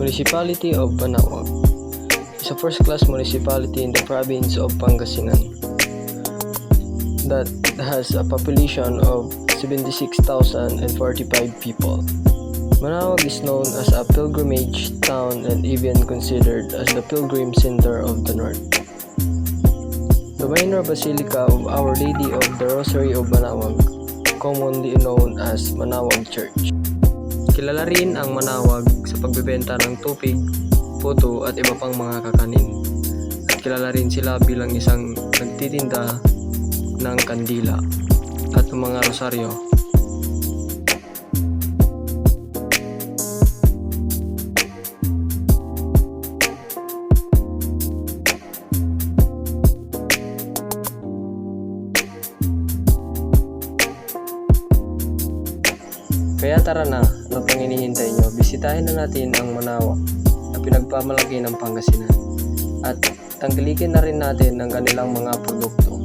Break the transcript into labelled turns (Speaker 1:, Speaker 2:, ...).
Speaker 1: Municipality of Manaoag is a first-class municipality in the province of Pangasinan that has a population of 76,045 people. Manaoag is known as a pilgrimage town and even considered as the pilgrim center of the North. The minor basilica of Our Lady of the Rosary of Manaoag, commonly known as Manaoag Church. Kilala rin ang Manaoag sa pagbebenta ng tupig, puto at iba pang mga kakanin. At kilala rin sila bilang isang nagtitinda ng kandila at mga rosaryo. Kaya tara na, ano pang hinihintay nyo? Bisitahin na natin ang Manaoag na pinagpamalaki ng Pangasinan at tangkilikin na rin natin ang kanilang mga produkto.